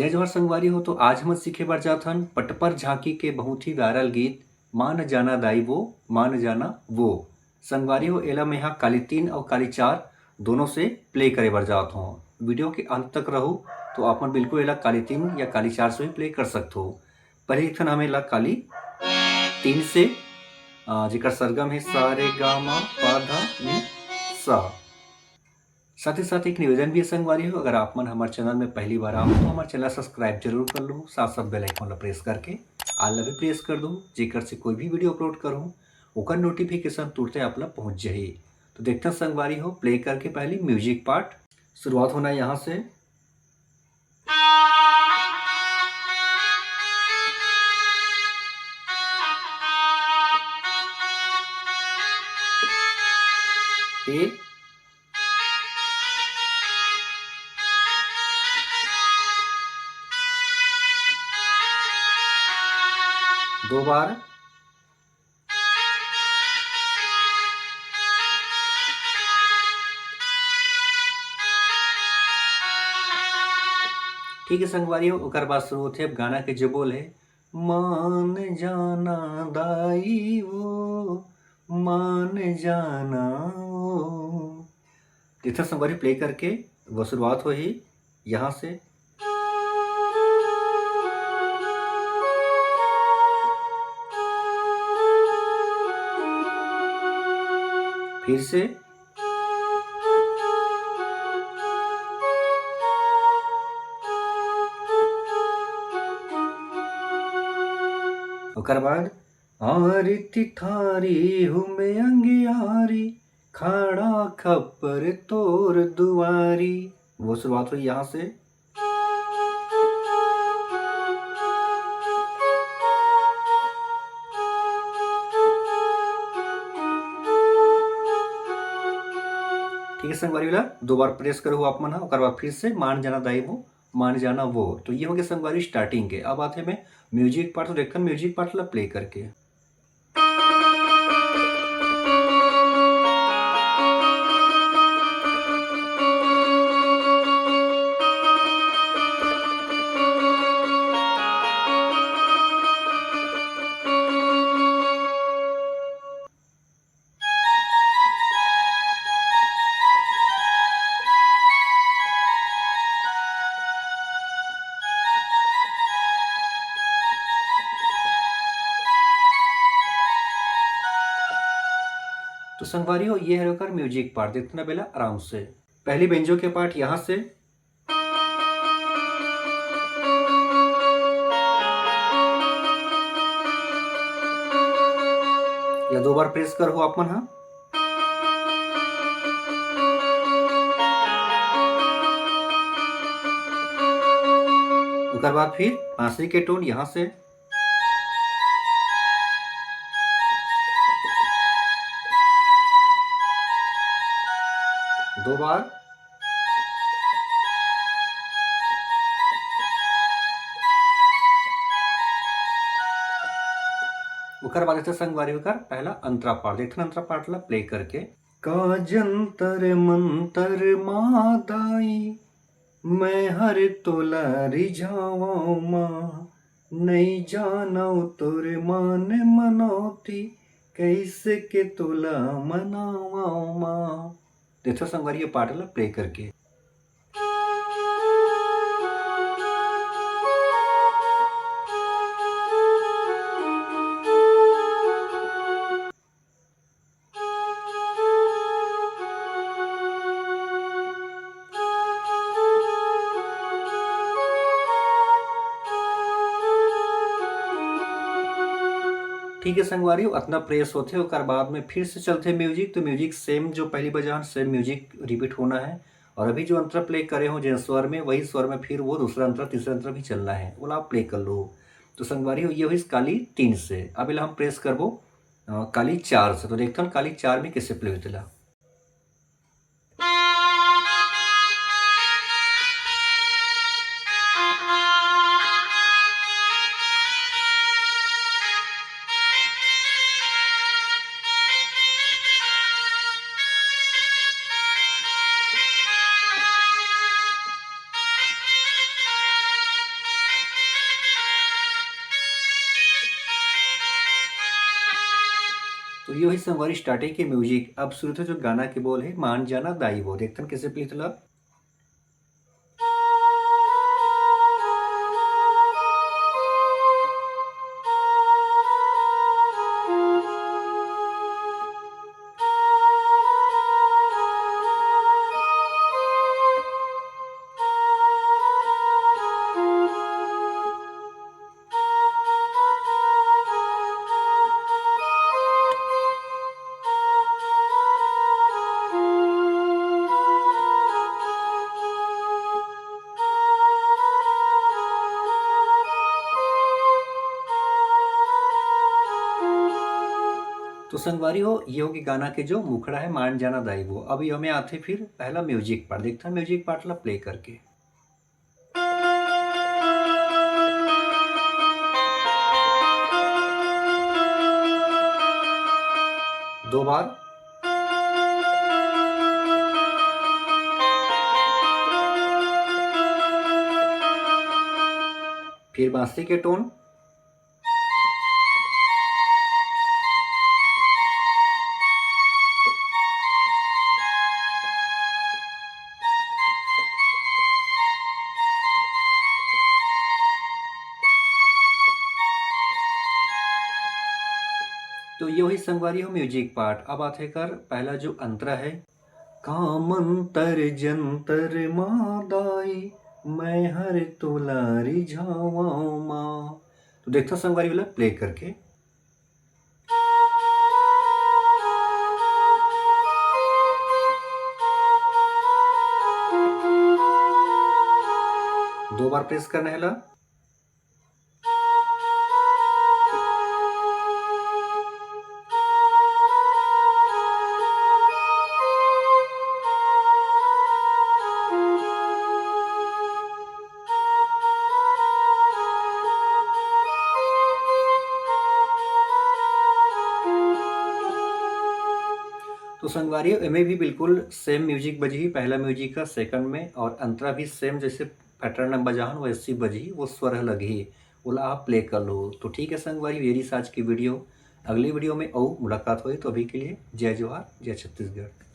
जय जोहर संगवारी हो। तो आज हम सीखे बर जाथन पटपर झांकी के बहुत ही वायरल गीत मान जाना दाई वो मान जाना वो। संगवारी हो एला में यहाँ काली 3 और काली 4 दोनों से प्ले करे बर जात हो। वीडियो के अंत तक रहू तो अपन बिल्कुल एला काली 3 या काली 4 से भी प्ले कर सकते हो। पहले एक हमें ला काली 3 से जेकर सरगम है सा रे गा मा पा धा नि सा। साथ ही साथ एक निवेदन भी है संगवारी हो, अगर आप मन हमारे चैनल में पहली बार आओ तो हमारे चैनल सब्सक्राइब जरूर कर लो, साथ साथ बेल आइकन ला प्रेस करके आल ला भी प्रेस कर दो, जेकर से कोई भी वीडियो अपलोड करूँ ओकर नोटिफिकेशन तुरंत आप ला पहुंच जाही। तो देखते हैं संगवारी हो प्ले करके पहले म्यूजिक पार्ट शुरुआत होना है यहाँ से। फिर दो बार, ठीक है संगवारी हो। ओकर बाद शुरू होते अब गाना के जो बोल है मान जाना दाई वो मान जाना वो। देखते संगवारी प्ले करके वो शुरुआत हो ही यहाँ से। फिर से ओकर बाद आरती थारी हुमे अंगियारी खड़ा खप्पर तोर दुआरी। वो शुरुआत हुई यहाँ से। ठीक है संगवारी वाला दो बार प्रेस करो आप मन, ओकर बाद फिर से मान जाना दाई वो मान जाना वो। तो ये हो गया संगवारी स्टार्टिंग के। अब आते हैं म्यूजिक पार्ट। तो देखते हैं म्यूजिक पार्ट ला प्ले करके। तो संगवारी हो ये है म्यूजिक पार्ट, देखना पहला आराम से। पहली बेंजो के पार्ट यहाँ से, या दो बार प्रेस करो आप मन। हाँ उसके बाद फिर बांसुरी के टोन यहाँ से, दो बार, उकर बाद संगवारी होकर पहला अंतरा पार्ट। देखना अंतरा पार्ट ला प्ले करके। का जंतर मंतर मादाई मैं हर तोला रिझावा माँ नहीं जानो तोर मान मनौती कैसे के तोला मनावा माँ। देखो संगवारी ये पार्ट ला प्ले करके। ठीक है संगवारी उतना प्रेस होते और बाद में फिर से चलते म्यूजिक। तो म्यूजिक सेम जो पहली बजान सेम म्यूजिक रिपीट होना है, और अभी जो अंतर प्ले करे हो जिस स्वर में वही स्वर में फिर वो दूसरा अंतर तीसरा अंतर भी चलना है, वो आप प्ले कर लो। तो संगवारी ये हुई काली 3 से। अब हम प्रेस करबो काली 4 से। तो देखते हैं काली 4 में कैसे प्ले होते ला। यो ही संगवारी स्टार्टिंग के म्यूजिक अब शुरू थे जो गाना के बोल है मान जाना दाई वो देखतन कैसे प्लीतला। तो संगवारी हो ये होगी गाना के जो मुखड़ा है मान जाना दाई वो। अब ये हमें आते फिर पहला म्यूजिक पार्ट देखता है म्यूजिक पार्ट ला प्ले करके। दो बार। फिर बांसुरी के टोन। तो ये वही संगवारी हो म्यूजिक पार्ट। अब आते कर पहला जो अंतरा है कामंतर जंतर मादाई मैं हर तुलारी झावा माँ। तो देखता संगवारी वाला प्ले करके। दो बार प्रेस करना है ला। तो संगवारी में भी बिल्कुल सेम म्यूजिक बजी पहला म्यूजिक का सेकंड में और अंतरा भी सेम जैसे पैटर्न में बजाहन वैसी बजी वो स्वर लगी बोला आप प्ले कर लो। तो ठीक है संगवारी मेरी आज की वीडियो अगली वीडियो में और मुलाकात हुई। तो अभी के लिए जय जोहार जय छत्तीसगढ़।